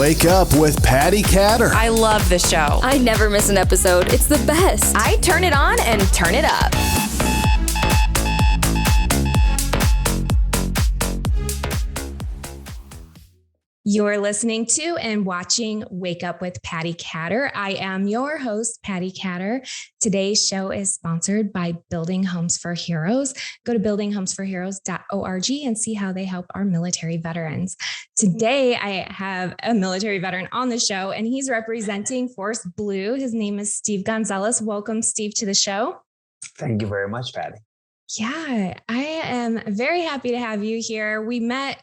Wake Up with Patti Katter. I love the show. I never miss an episode. It's the best. I turn it on and turn it up. You're listening to and watching Wake Up with Patti Katter. I am your host, Patti Katter. Today's show is sponsored by Building Homes for Heroes. Go to buildinghomesforheroes.org and see how they help our military veterans. Today, I have a military veteran on the show, and he's representing Force Blue. His name is Steve Gonzalez. Welcome, Steve, to the show. Thank you very much, Patti. Yeah, I am very happy to have you here. We met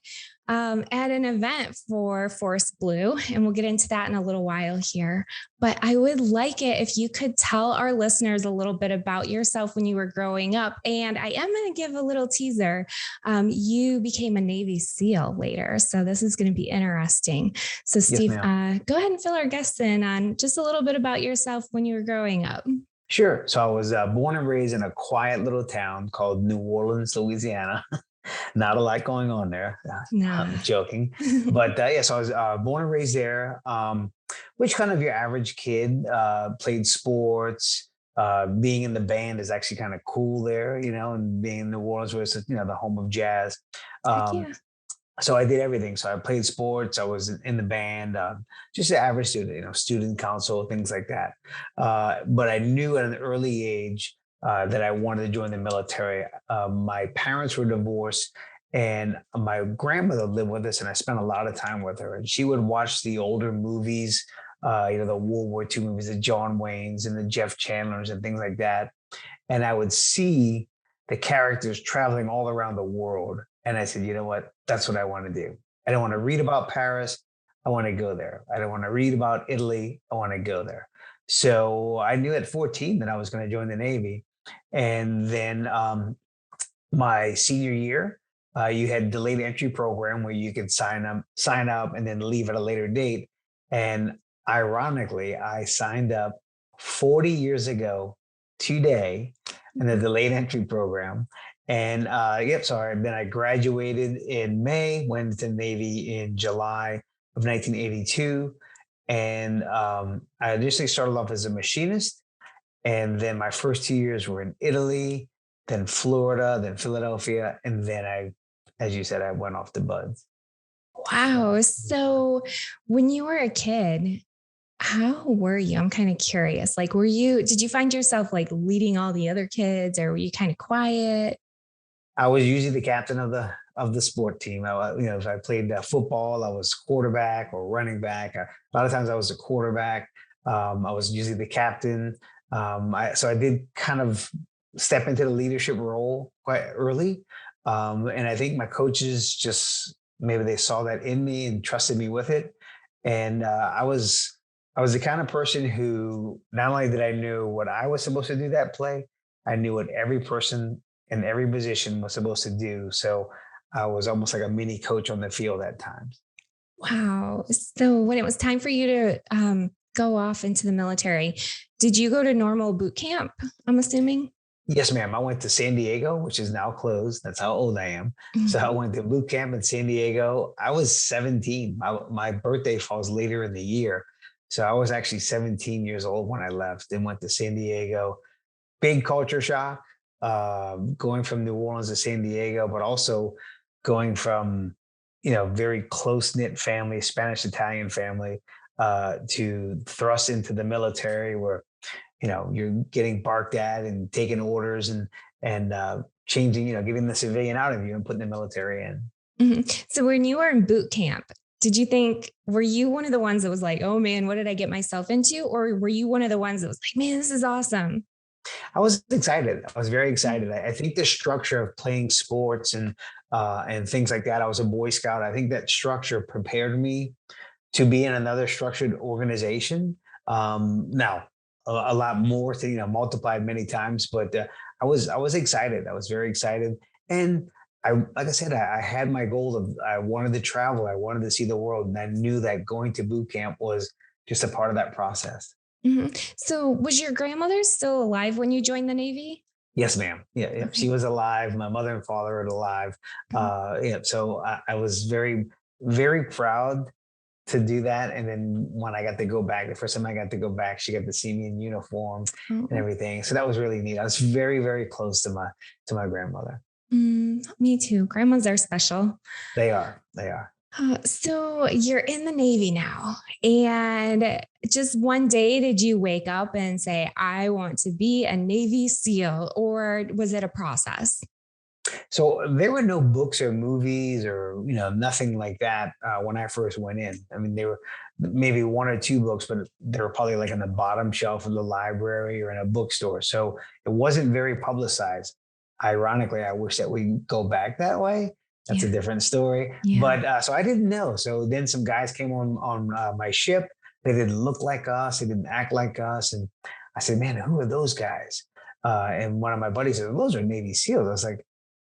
at an event for Force Blue, and we'll get into that in a little while here. But I would like it if you could tell our listeners a little bit about yourself when you were growing up. And I am going to give a little teaser. You became a Navy SEAL later, so this is going to be interesting. So Steve, Yes, go ahead and fill our guests in on just a little bit about yourself when you were growing up. Sure. So I was born and raised in a quiet little town called New Orleans, Louisiana. Not a lot going on there. No. I'm joking. But so I was born and raised there, which kind of your average kid, played sports. Being in the band is actually kind of cool there, and being in New Orleans where it's, the home of jazz. Yeah. So I did everything. So I played sports. I was in the band, just an average student, student council, things like that. But I knew at an early age that I wanted to join the military. My parents were divorced, and my grandmother lived with us, and I spent a lot of time with her. And she would watch the older movies, the World War II movies, the John Waynes and the Jeff Chandlers and things like that. And I would see the characters traveling all around the world. And I said, you know what? That's what I want to do. I don't want to read about Paris. I want to go there. I don't want to read about Italy. I want to go there. So I knew at 14 that I was going to join the Navy. And then my senior year, you had delayed entry program where you could sign up and then leave at a later date. And ironically, I signed up 40 years ago today in the delayed entry program. And then I graduated in May, went to the Navy in July of 1982. And I initially started off as a machinist. And then my first 2 years were in Italy, then Florida, then Philadelphia. And then as you said, I went off to BUD/S. Wow. So when you were a kid, how were you? I'm kind of curious. Did you find yourself leading all the other kids, or were you kind of quiet? I was usually the captain of the sport team. If I played football, I was quarterback or running back. A lot of times I was a quarterback. I was usually the captain. So I did kind of step into the leadership role quite early. And I think my coaches maybe they saw that in me and trusted me with it. And I was the kind of person who not only did I know what I was supposed to do that play, I knew what every person in every position was supposed to do. So I was almost like a mini coach on the field at times. Wow. So when it was time for you to go off into the military, did you go to normal boot camp, I'm assuming? Yes, ma'am. I went to San Diego, which is now closed. That's how old I am. Mm-hmm. So I went to boot camp in San Diego. I was 17. My birthday falls later in the year. So I was actually 17 years old when I left and went to San Diego. Big culture shock, going from New Orleans to San Diego, but also going from, very close-knit family, Spanish-Italian family, to thrust into the military where, you're getting barked at and taking orders and changing, getting the civilian out of you and putting the military in. Mm-hmm. So when you were in boot camp, were you one of the ones that was like, oh man, what did I get myself into? Or were you one of the ones that was like, man, this is awesome? I was excited. I was very excited. I think the structure of playing sports and things like that, I was a Boy Scout. I think that structure prepared me to be in another structured organization. Now, a lot more to, multiplied many times, but I was excited. I was very excited. And like I said, I had my goal of, I wanted to travel. I wanted to see the world. And I knew that going to boot camp was just a part of that process. Mm-hmm. So was your grandmother still alive when you joined the Navy? Yes, ma'am. Yeah. Okay. She was alive. My mother and father are alive. So I was very, very proud to do that. And then when I got to go back, the first time I got to go back, she got to see me in uniform and Oh. everything. So that was really neat. I was very, very close to my grandmother. Me too. Grandmas are special. They are. They are. So you're in the Navy now, and just one day, did you wake up and say, I want to be a Navy SEAL, or was it a process? So there were no books or movies or nothing like that when I first went in. I mean, there were maybe one or two books, but they were probably like on the bottom shelf of the library or in a bookstore. So it wasn't very publicized. Ironically, I wish that we go back that way. That's a Yeah. different story. Yeah. But so I didn't know. So then some guys came on my ship. They didn't look like us. They didn't act like us. And I said, man, who are those guys? And one of my buddies said, those are Navy SEALs. I was like,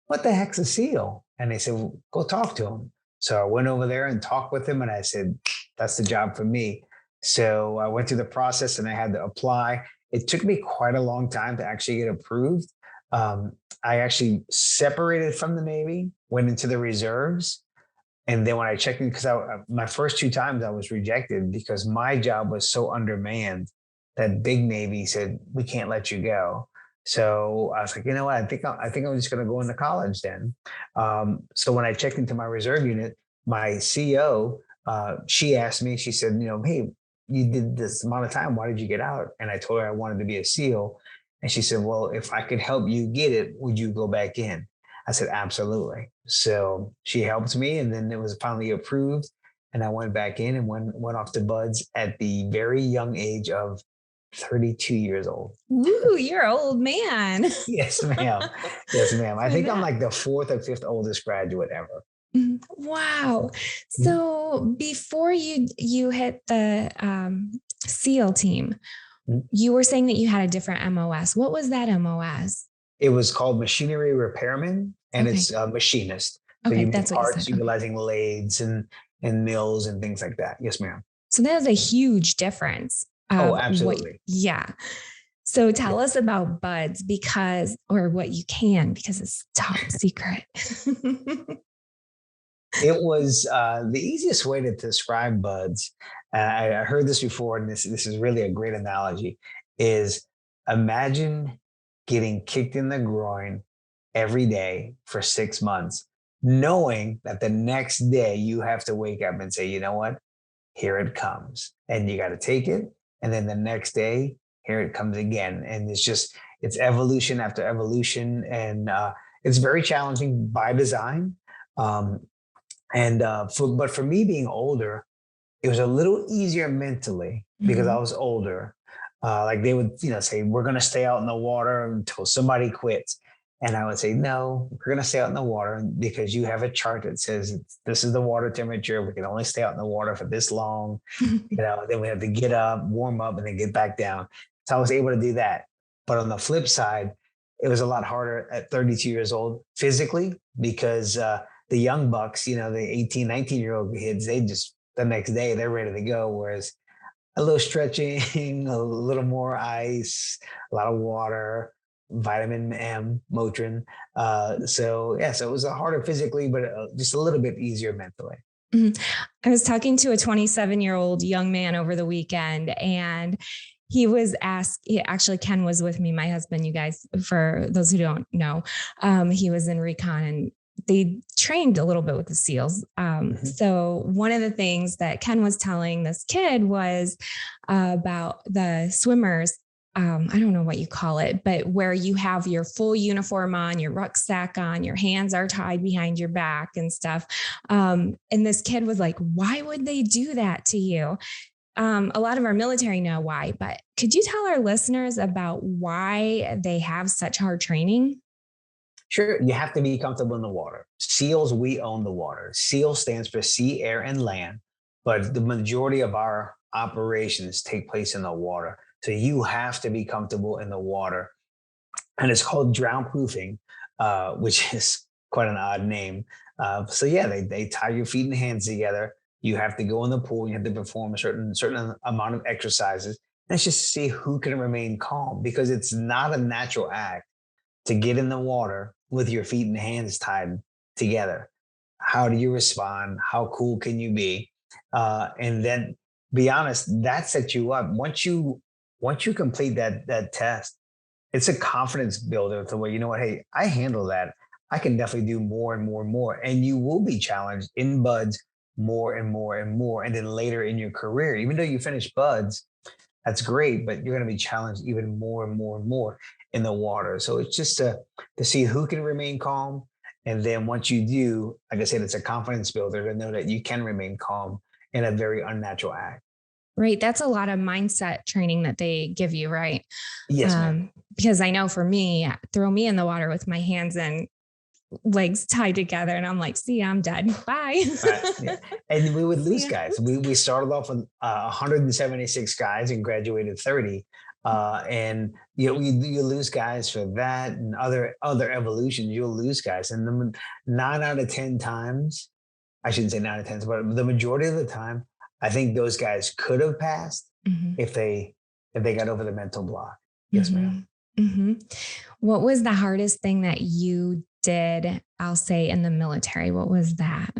what the heck's a SEAL? And they said, well, go talk to him. So I went over there and talked with him. And I said, that's the job for me. So I went through the process and I had to apply. It took me quite a long time to actually get approved. I actually separated from the Navy, went into the reserves. And then when I checked in, because my first two times I was rejected because my job was so undermanned that big Navy said, we can't let you go. So I was like, you know what? I think I'm just going to go into college then. So when I checked into my reserve unit, my CO, she asked me, she said, hey, you did this amount of time. Why did you get out? And I told her I wanted to be a SEAL. And she said, well, if I could help you get it, would you go back in? I said, absolutely. So she helped me, and then it was finally approved. And I went back in and went off to Buds at the very young age of 32 years old. Ooh, you're an old man. Yes, ma'am. Yes, ma'am. I For think I'm that. like the fourth or fifth oldest graduate ever. Wow. Mhm. So before you hit the SEAL team, Mhm. you were saying that you had a different MOS. What was that MOS? It was called machinery repairman, and Okay. it's a machinist. So Okay, you make that's what you said. parts Okay. utilizing lathes and mills and things like that. Yes, ma'am. So that is a huge difference Oh, of what, absolutely. yeah. So Yeah. tell us about Buds or what you can, because it's top secret. It was the easiest way to describe Buds. I heard this before, and this is really a great analogy. Is imagine getting kicked in the groin every day for 6 months, knowing that the next day you have to wake up and say, you know what, here it comes, and you got to take it, and then the next day, here it comes again, and it's evolution after evolution, and it's very challenging by design. Um, but for me being older, it was a little easier mentally because I Mhm. was older. Like they would, say, we're going to stay out in the water until somebody quits. And I would say, no, we're going to stay out in the water because you have a chart that says this is the water temperature. We can only stay out in the water for this long. Then we have to get up, warm up, and then get back down. So I was able to do that. But on the flip side, it was a lot harder at 32 years old physically because the young bucks, the 18, 19-year-old kids, they just the next day they're ready to go. Whereas a little stretching, a little more ice, a lot of water, vitamin M, Motrin. So it was harder physically, but just a little bit easier mentally. Mhm. I was talking to a 27-year-old young man over the weekend, and actually, Ken was with me, my husband, you guys, for those who don't know. He was in recon, and they trained a little bit with the SEALs. Mhm. So one of the things that Ken was telling this kid was about the swimmers. I don't know what you call it, but where you have your full uniform on, your rucksack on, your hands are tied behind your back and stuff. And this kid was like, why would they do that to you? A lot of our military know why, but could you tell our listeners about why they have such hard training? Sure, you have to be comfortable in the water. SEALs, we own the water. SEAL stands for sea, air, and land, but the majority of our operations take place in the water. So you have to be comfortable in the water. And it's called drown proofing, which is quite an odd name. So yeah, they tie your feet and hands together. You have to go in the pool. You have to perform a certain amount of exercises. That's just to see who can remain calm because it's not a natural act to get in the water with your feet and hands tied together. How do you respond? How cool can you be? And then be honest, that sets you up. Once you complete that test, it's a confidence builder to where, you know what, hey, I handle that. I can definitely do more and more and more. And you will be challenged in buds more and more and more. And then later in your career, even though you finish buds, that's great, but you're going to be challenged even more and more and more in the water. So it's just to see who can remain calm. And then once you do, like I said, it's a confidence builder to know that you can remain calm in a very unnatural act. Right. That's a lot of mindset training that they give you, right? Yes, ma'am. Because I know for me, throw me in the water with my hands and legs tied together, and I'm like, see, I'm dead. Bye. Yeah. And we would lose Yeah. guys. We started off with 176 guys and graduated 30. And you lose guys for that and other evolutions. You'll lose guys, and the 9 out of 10 times, I shouldn't say 9 out of 10, but the majority of the time, I think those guys could have passed Mhm. if they got over the mental block. Yes, ma'am. Mm-hmm. What was the hardest thing that you did, I'll say, in the military? What was that?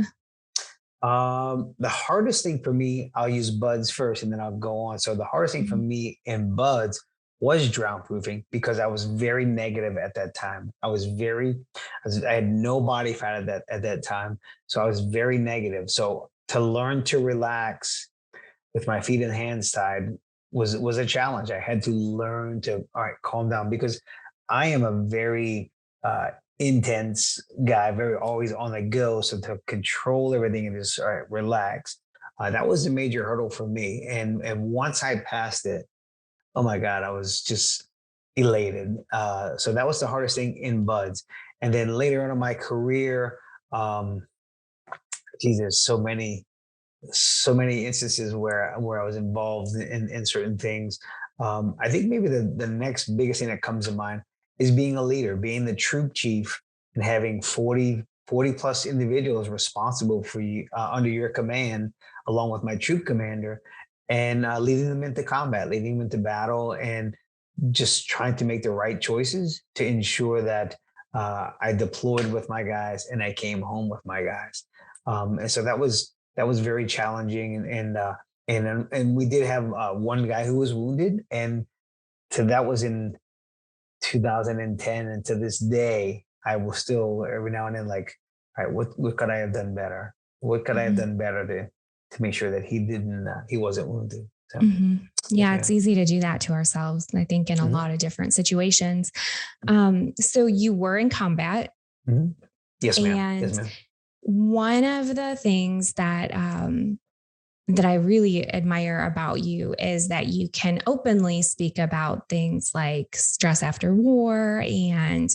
The hardest thing for me, I'll use buds first and then I'll go on. So the hardest thing for me in buds was drown proofing because I was very negative at that time. I had no body fat at that time. So I was very negative. So to learn to relax with my feet and hands tied was a challenge. I had to learn to, all right, calm down, because I am a very intense guy, very always on the go. So to control everything and just, all right, relax, that was a major hurdle for me. And once I passed it, oh my God, I was just elated. So that was the hardest thing in buds. And then later on in my career, there's so many instances where I was involved in certain things. I think maybe the next biggest thing that comes to mind is being a leader, being the troop chief and having 40 plus individuals responsible for you under your command, along with my troop commander, and leading them into combat, leading them into battle, and just trying to make the right choices to ensure that I deployed with my guys and I came home with my guys. And so that was very challenging, and we did have one guy who was wounded, and that was in 2010, and to this day I will still every now and then like, all right, what could I have done better? What could I have done better to make sure that he wasn't wounded? So, Yeah, yes, it's easy to do that to ourselves, I think, in a lot of different situations. So you were in combat. Mhm. Yes, ma'am. And Yes, ma'am. one of the things that that I really admire about you is that you can openly speak about things like stress after war and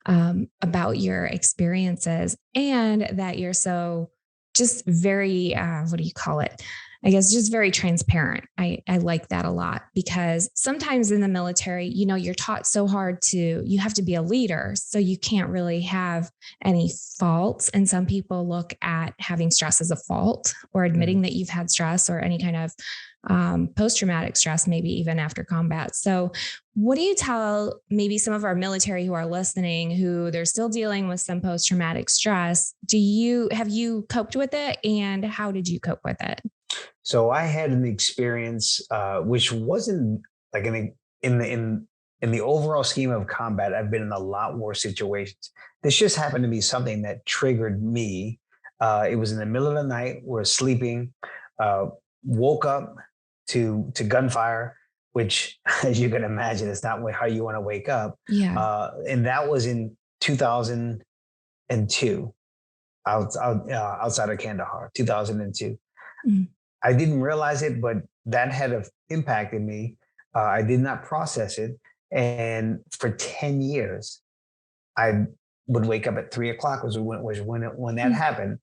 about your experiences, and that you're so just very, what do you call it? I guess just very transparent. I like that a lot, because sometimes in the military, you're taught so hard you have to be a leader. So you can't really have any faults. And some people look at having stress as a fault, or admitting that you've had stress or any kind of post-traumatic stress, maybe even after combat. So what do you tell maybe some of our military who are listening, who they're still dealing with some post-traumatic stress? Have you coped with it, and how did you cope with it? So I had an experience which wasn't like in the overall scheme of combat. I've been in a lot worse situations. This just happened to be something that triggered me. It was in the middle of the night. We're sleeping. Woke up to gunfire, which, as you can imagine, is not how you want to wake up. Yeah. And that was in 2002, outside of Kandahar, 2002. Mm. I didn't realize it, but that had impacted me. I did not process it. And for 10 years, I would wake up at 3 o'clock when that happened.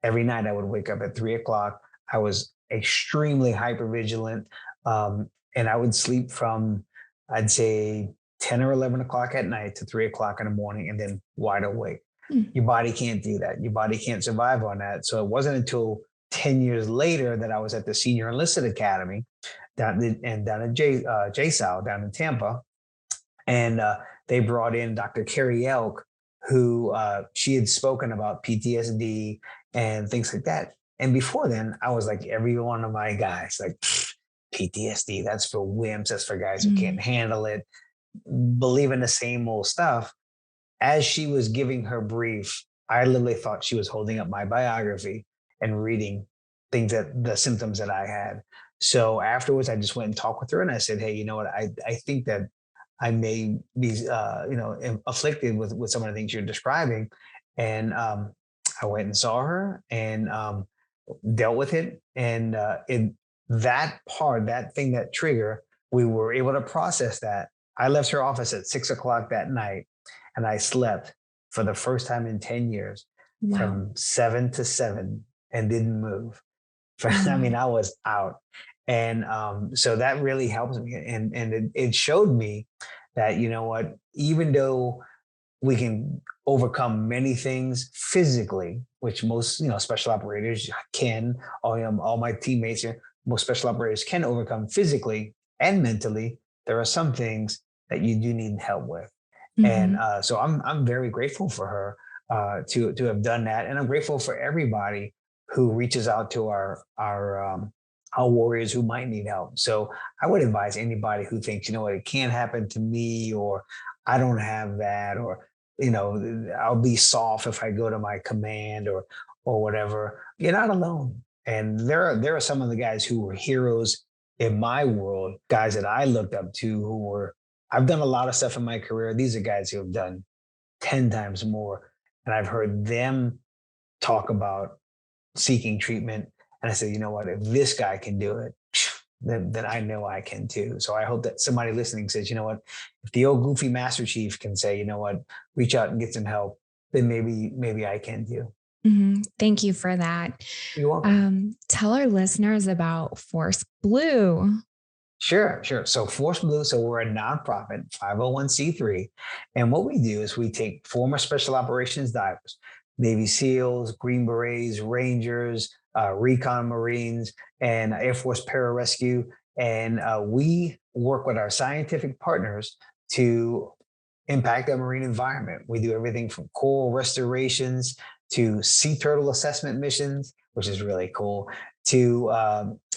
Every night I would wake up at 3 o'clock. I was extremely hypervigilant. And I would sleep from, I'd say, 10 or 11 o'clock at night to 3 o'clock in the morning, and then wide awake. Your body can't do that. Your body can't survive on that. So it wasn't until 10 years later that I was at the Senior Enlisted Academy down in JSOW down in Tampa. And they brought in Dr. Carrie Elk, who she had spoken about PTSD and things like that. And before then, I was like every one of my guys, like PTSD, that's for wimps, that's for guys who can't handle it, believe in the same old stuff. As she was giving her brief, I literally thought she was holding up my biography and reading things that the symptoms that I had. So afterwards, I just went and talked with her and I said, hey, you know what? I think that I may be, afflicted with some of the things you're describing. And I went and saw her and dealt with it. And that part, that thing, that trigger, we were able to process that. I left her office at 6 o'clock that night and I slept for the first time in 10 years from 7 to 7 and didn't move. I mean, I was out. And so that really helps me. And it showed me that, you know what, even though we can overcome many things physically, which most, special operators can, all my teammates here, most special operators can overcome physically and mentally. There are some things that you do need help with. And so I'm very grateful for her to have done that. And I'm grateful for everybody who reaches out to our warriors who might need help. So I would advise anybody who thinks, you know what, it can't happen to me, or I don't have that, or, I'll be soft if I go to my command or whatever. You're not alone. And there are some of the guys who were heroes in my world, guys that I looked up to I've done a lot of stuff in my career. These are guys who have done 10 times more. And I've heard them talk about seeking treatment. And I said, you know what, if this guy can do it, then I know I can too. So I hope that somebody listening says, you know what, if the old goofy Master Chief can say, you know what, reach out and get some help, then maybe I can too. Thank you for that. You're welcome. Tell our listeners about Force Blue. Sure. So Force Blue, so we're a nonprofit, 501c3. And what we do is we take former special operations divers, Navy SEALs, Green Berets, Rangers, Recon Marines, and Air Force Pararescue. And we work with our scientific partners to impact the marine environment. We do everything from coral restorations to sea turtle assessment missions, which is really cool, to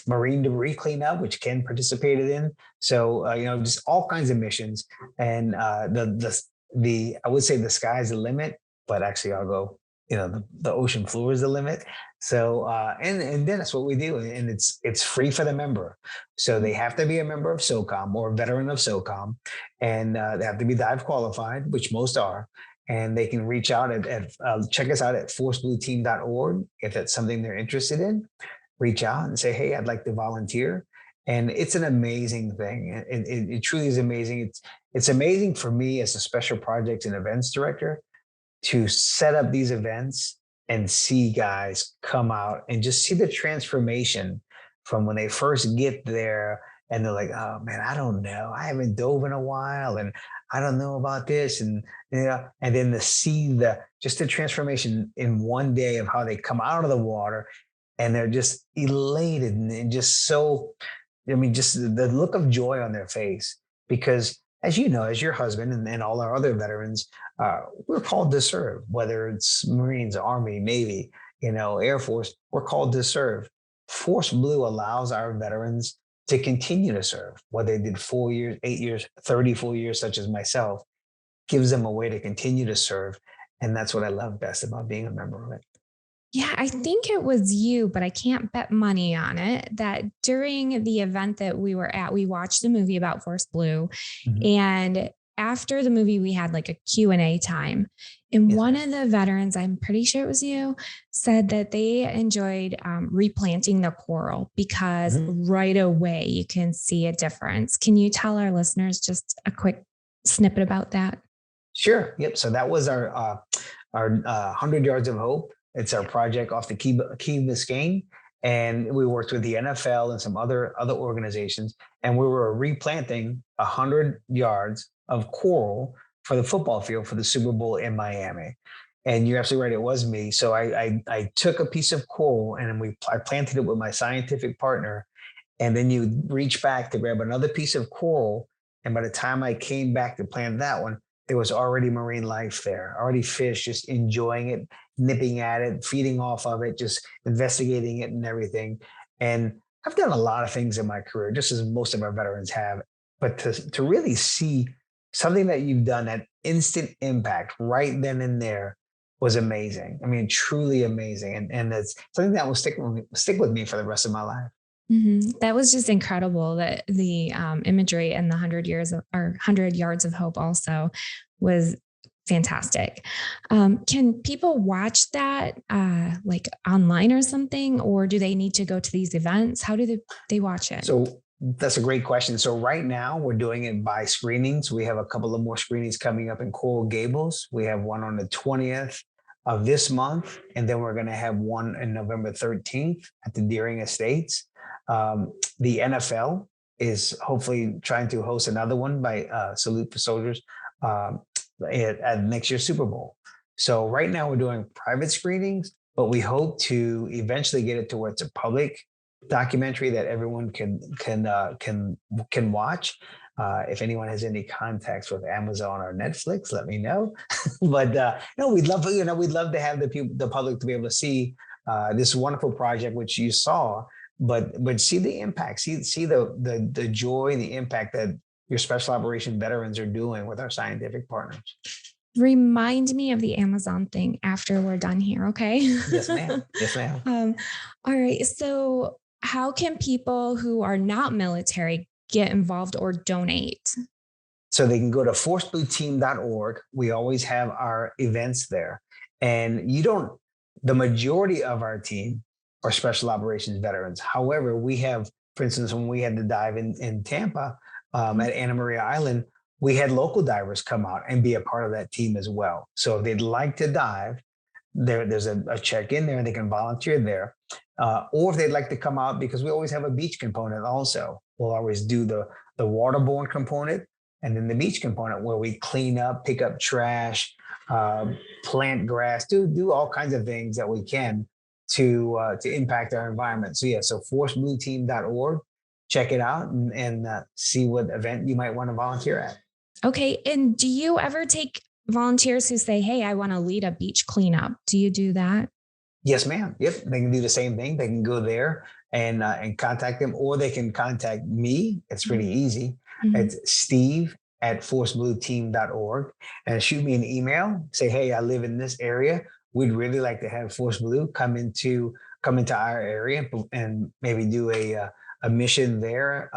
marine debris cleanup, which Ken participated in. So, just all kinds of missions. And I would say the sky's the limit, but actually I'll go, the ocean floor is the limit. So, and then that's what we do. And it's free for the member. So they have to be a member of SOCOM or a veteran of SOCOM. And they have to be dive qualified, which most are. And they can reach out check us out at forceblueteam.org if that's something they're interested in. Reach out and say, hey, I'd like to volunteer. And it's an amazing thing. It truly is amazing. It's amazing for me as a special projects and events director to set up these events and see guys come out and just see the transformation from when they first get there and they're like, oh man, I don't know. I haven't dove in a while and I don't know about this. And then to see the transformation in one day of how they come out of the water and they're just elated and just so, just the look of joy on their face. Because as you know, as your husband and all our other veterans, we're called to serve, whether it's Marines, Army, Navy, Air Force, we're called to serve. Force Blue allows our veterans to continue to serve, whether they did 4 years, 8 years, 34 years, such as myself, gives them a way to continue to serve. And that's what I love best about being a member of it. Yeah, I think it was you, but I can't bet money on it, that during the event that we were at, we watched a movie about Force Blue. And after the movie, we had like a Q&A time. And one of the veterans, I'm pretty sure it was you, said that they enjoyed replanting the coral because right away you can see a difference. Can you tell our listeners just a quick snippet about that? Sure. Yep. So that was our 100 Yards of Hope. It's our project off the Key Biscayne. And we worked with the NFL and some other organizations. And we were replanting 100 yards of coral for the football field for the Super Bowl in Miami. And you're absolutely right. It was me. So I took a piece of coral and I planted it with my scientific partner. And then you reach back to grab another piece of coral. And by the time I came back to plant that one, there was already marine life there, already fish, just enjoying it, nipping at it, feeding off of it, just investigating it and everything. And I've done a lot of things in my career, just as most of our veterans have. But to really see something that you've done at instant impact right then and there was amazing. I mean, truly amazing. And it's something that will stick with me for the rest of my life. That was just incredible. That the imagery and the 100 yards of hope also was fantastic. Can people watch that like online or something, or do they need to go to these events? How do they watch it? So that's a great question. So right now we're doing it by screenings. We have a couple of more screenings coming up in Coral Gables. We have one on the 20th of this month, and then we're going to have one in November 13th at the Deering Estates. The NFL is hopefully trying to host another one by Salute for Soldiers at next year's Super Bowl. So right now we're doing private screenings, but we hope to eventually get it to where it's a public documentary that everyone can watch. If anyone has any contacts with Amazon or Netflix, let me know. But no, we'd love to have the public to be able to see this wonderful project, which you saw. But see the impact, see the joy, the impact that your special operation veterans are doing with our scientific partners. Remind me of the Amazon thing after we're done here, okay? Yes, ma'am. Yes, ma'am. All right. So how can people who are not military get involved or donate? So they can go to forceblueteam.org. We always have our events there. And the majority of our team are special operations veterans. However, we have, for instance, when we had to dive in Tampa at Anna Maria Island, we had local divers come out and be a part of that team as well. So if they'd like to dive, there's a check in there and they can volunteer there. Or if they'd like to come out, because we always have a beach component also. We'll always do the waterborne component and then the beach component where we clean up, pick up trash, plant grass, do all kinds of things that we can to impact our environment. So so forceblueteam.org, check it out and see what event you might want to volunteer at. Okay. And do you ever take volunteers who say, hey, I want to lead a beach cleanup? Do you do that? Yes, ma'am. Yep. They can do the same thing. They can go there and contact them, or they can contact me. It's pretty easy. It's steve@forceblueteam.org and shoot me an email. Say, hey, I live in this area. We'd really like to have Force Blue come into our area and maybe do a mission there.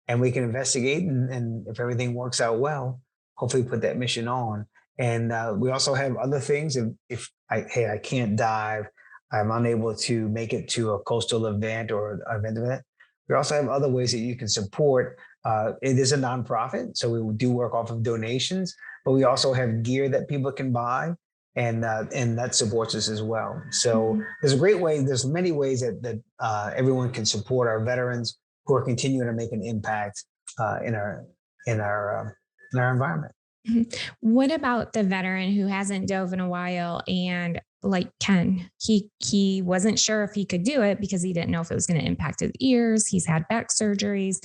And we can investigate. And if everything works out well, hopefully put that mission on. And we also have other things. If I can't dive, I'm unable to make it to a coastal event or an event. We also have other ways that you can support. It is a nonprofit, so we do work off of donations, but we also have gear that people can buy. And that supports us as well. So there's many ways that everyone can support our veterans who are continuing to make an impact in our environment. What about the veteran who hasn't dove in a while and like Ken, he wasn't sure if he could do it because he didn't know if it was going to impact his ears. He's had back surgeries.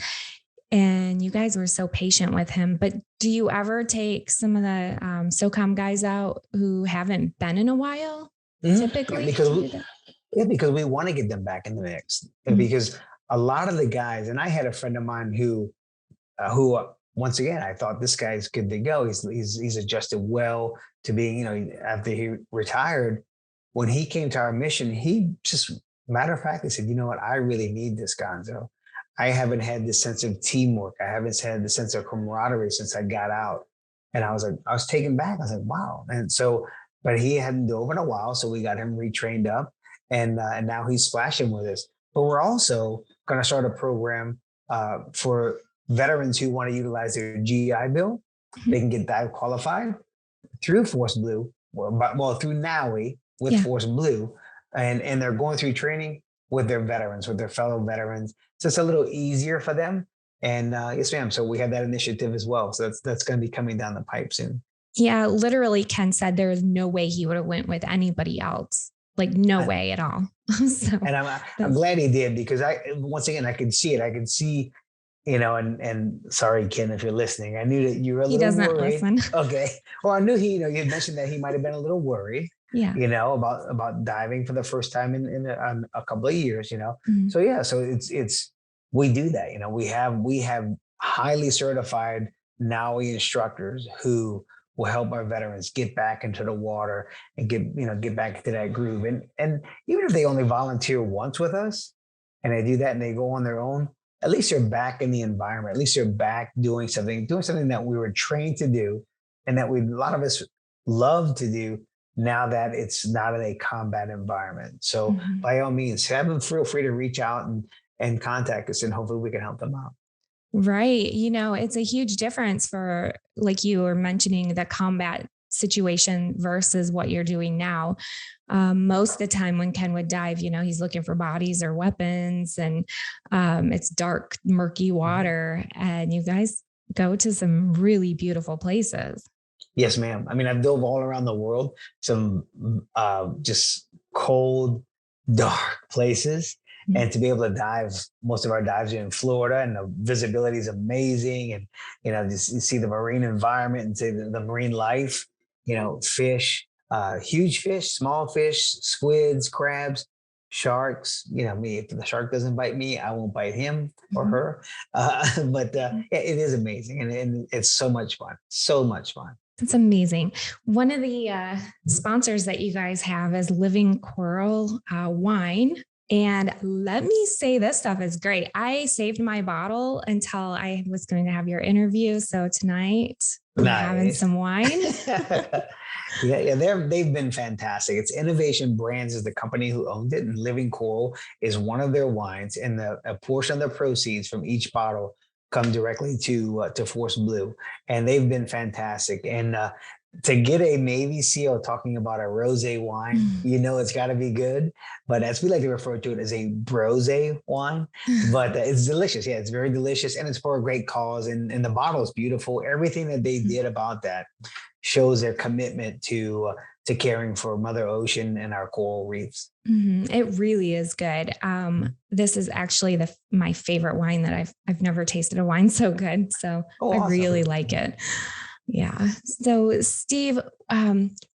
And you guys were so patient with him. But do you ever take some of the SOCOM guys out who haven't been in a while, typically? Because we want to get them back in the mix. Because a lot of the guys, and I had a friend of mine who once again, I thought this guy's good to go. He's adjusted well to being, after he retired, when he came to our mission, he just, matter of fact, he said, you know what, I really need this, Gonzo. I haven't had this sense of teamwork. I haven't had the sense of camaraderie since I got out. And I was taken back. I was like, wow. And so, but he hadn't dove in a while. So we got him retrained up and now he's splashing with us. But we're also going to start a program for veterans who want to utilize their GI Bill. They can get dive qualified through Force Blue, through NAUI with Force Blue. And they're going through training with their veterans, with their fellow veterans. So it's a little easier for them. And yes, ma'am. So we have that initiative as well. So that's going to be coming down the pipe soon. Yeah, literally Ken said there is no way he would have went with anybody else. Like no way at all. And I'm glad he did, because once again, I could see it. I could see, and sorry, Ken, if you're listening, I knew that you were a He little doesn't worried. listen. Okay. Well, I knew you had mentioned that he might have been a little worried, Yeah. about diving for the first time in a couple of years, Mhm. So yeah, so we do that, we have highly certified NAUI instructors who will help our veterans get back into the water and get back into that groove. And even if they only volunteer once with us and they do that and they go on their own, at least they're back in the environment. At least they're back doing something that we were trained to do and that a lot of us love to do now that it's not in a combat environment. So Mhm. by all means, have them feel free to reach out and contact us, and hopefully we can help them out. Right. It's a huge difference for, like you were mentioning, the combat situation versus what you're doing now. Most of the time when Ken would dive, he's looking for bodies or weapons, and it's dark, murky Mhm. water. And you guys go to some really beautiful places. Yes, ma'am. I mean, I've dove all around the world, some just cold, dark places. Mhm. And to be able to dive, most of our dives are in Florida, and the visibility is amazing. And, just you see the marine environment and see the marine life, fish, huge fish, small fish, squids, crabs, sharks. Me, if the shark doesn't bite me, I won't bite him or Mhm. her. But yeah, it is amazing. And it's so much fun. So much fun. It's amazing. One of the sponsors that you guys have is Living Coral Wine. And let me say, this stuff is great. I saved my bottle until I was going to have your interview. So tonight I'm having Nice. some wine. Yeah, they've been fantastic. It's Innovation Brands is the company who owned it, and Living Coral is one of their wines, and a portion of the proceeds from each bottle come directly to Force Blue, and they've been fantastic. And to get a Navy SEAL talking about a rosé wine, it's got to be good. But as we like to refer to it as a brose wine, but it's delicious. Yeah, it's very delicious, and it's for a great cause. And the bottle is beautiful. Everything that they did about that shows their commitment to caring for Mother Ocean and our coral reefs. It really is good. This is actually my favorite wine that I've never tasted a wine so good. So Oh, I really awesome. like it. Yeah. So Steve,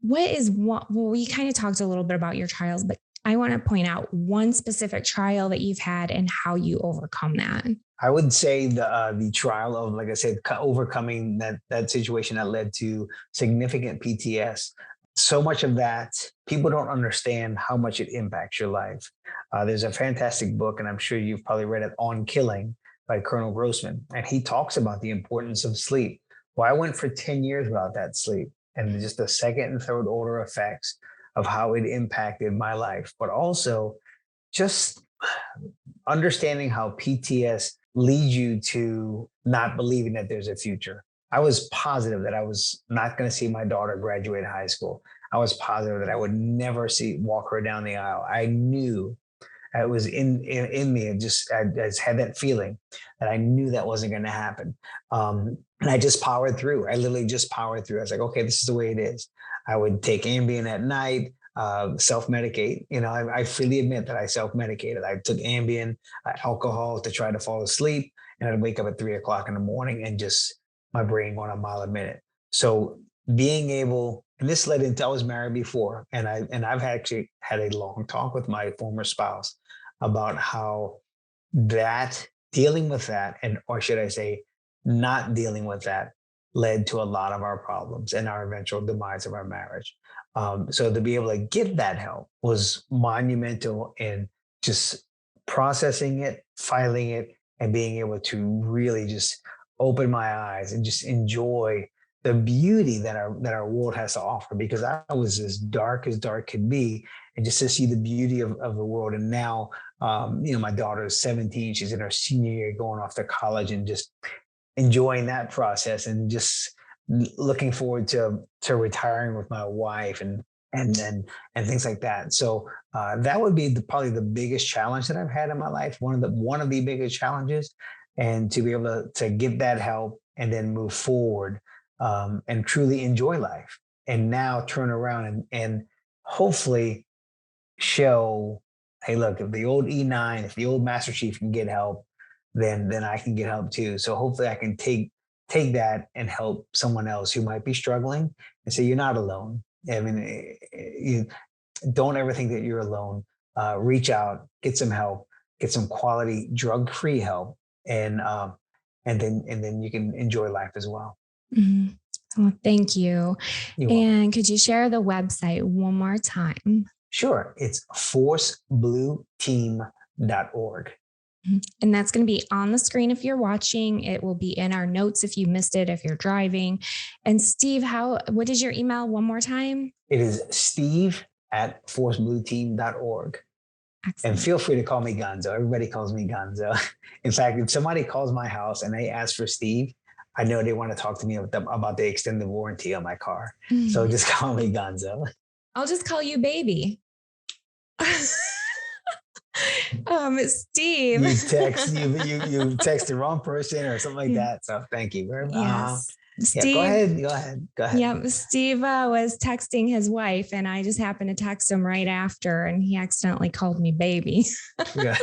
what is what? Well, we kind of talked a little bit about your trials, but I want to point out one specific trial that you've had and how you overcome that. I would say the trial of, like I said, overcoming that situation that led to significant PTS. So much of that, people don't understand how much it impacts your life. There's a fantastic book, and I'm sure you've probably read it, On Killing by Colonel Grossman, and he talks about the importance of sleep. Well, I went for 10 years without that sleep, and just the second and third order effects of how it impacted my life, but also just understanding how PTS leads you to not believing that there's a future. I was positive that I was not going to see my daughter graduate high school. I was positive that I would never walk her down the aisle. I knew it was in me. I just had that feeling that I knew that wasn't going to happen. And I just powered through. I literally just powered through. I was like, okay, this is the way it is. I would take Ambien at night, self-medicate. I freely admit that I self-medicated. I took Ambien, alcohol to try to fall asleep, and I'd wake up at 3 o'clock in the morning and just my brain going a mile a minute. So being able, and this led into, I was married before, and I've actually had a long talk with my former spouse about how that dealing with that, and or should I say, not dealing with that, led to a lot of our problems and our eventual demise of our marriage. So to be able to get that help was monumental in just processing it, filing it, and being able to really just open my eyes and just enjoy the beauty that our world has to offer. Because I was as dark could be, and just to see the beauty of the world. And now, my daughter is 17; she's in her senior year, going off to college, and just enjoying that process, and just looking forward to retiring with my wife, and things like that. So that would be probably the biggest challenge that I've had in my life. One of the biggest challenges, and to be able to get that help and then move forward, and truly enjoy life, and now turn around and hopefully show, hey, look, if the old E9, if the old Master Chief can get help, then I can get help too. So hopefully I can take that and help someone else who might be struggling and say, you're not alone. I mean, you don't ever think that you're alone. Reach out, get some help, get some quality drug-free help, and then you can enjoy life as well. Mm-hmm. Well, thank you. You're And welcome. could you share the website one more time? Sure. It's forceblueteam.org. And that's going to be on the screen if you're watching. It will be in our notes if you missed it, if you're driving. And Steve, what is your email one more time? It is steve@forceblueteam.org. Excellent. And feel free to call me Gonzo. Everybody calls me Gonzo. In fact, if somebody calls my house and they ask for Steve, I know they want to talk to me about the extended warranty on my car. So just call me Gonzo. I'll just call you baby. Steve. You text the wrong person or something like that. So thank you very much. Yes. Steve, Go ahead. Yep. Steve was texting his wife, and I just happened to text him right after, and he accidentally called me baby. Yeah.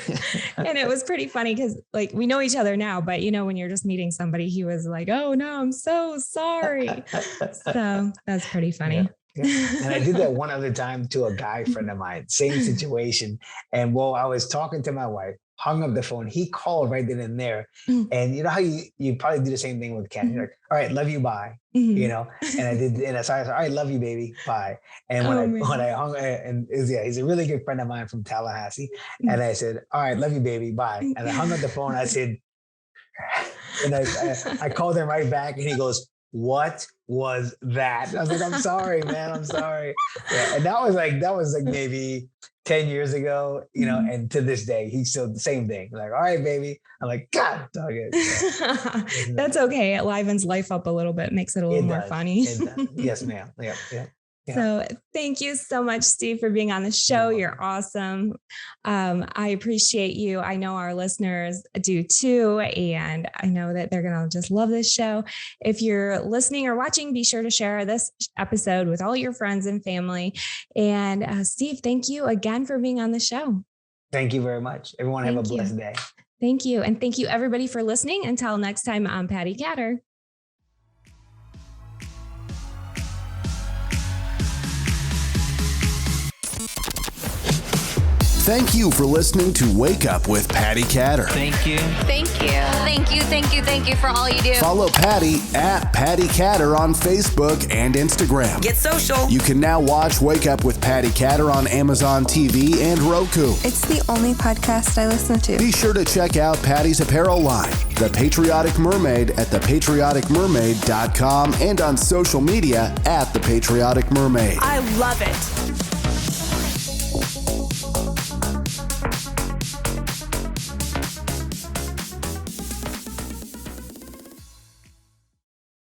And it was pretty funny because, like, we know each other now, but when you're just meeting somebody, he was like, "Oh no, I'm so sorry." So that's pretty funny. Yeah. Yeah. And I did that one other time to a guy friend of mine, same situation. And while I was talking to my wife, hung up the phone, he called right then and there. And you know how you probably do the same thing with Ken. You're like, all right, love you, bye. And I did, and so I said, all right, love you, baby, bye. And when I hung, and he's a really good friend of mine from Tallahassee. And I said, all right, love you, baby, bye. And I hung up the phone. I said, and I called him right back, and he goes, what was that? I was like, I'm sorry, man. I'm sorry. Yeah. And that was like maybe 10 years ago, and to this day, he's still the same thing. Like, all right, baby. I'm like, God, it's all good. Yeah. That's okay. It livens life up a little bit, makes it a little more funny. Yes, ma'am. Yeah. So thank you so much, Steve, for being on the show. You're awesome. I appreciate you. I know our listeners do too. And I know that they're going to just love this show. If you're listening or watching, be sure to share this episode with all your friends and family. And Steve, thank you again for being on the show. Thank you very much. Everyone have a blessed day. Thank you. And thank you everybody for listening. Until next time, I'm Patti Katter. Thank you for listening to Wake Up with Patti Katter. Thank you. Thank you. Thank you. Thank you. Thank you for all you do. Follow Patti at Patti Katter on Facebook and Instagram. Get social. You can now watch Wake Up with Patti Katter on Amazon TV and Roku. It's the only podcast I listen to. Be sure to check out Patti's apparel line, The Patriotic Mermaid, at thepatrioticmermaid.com and on social media at The Patriotic Mermaid. I love it.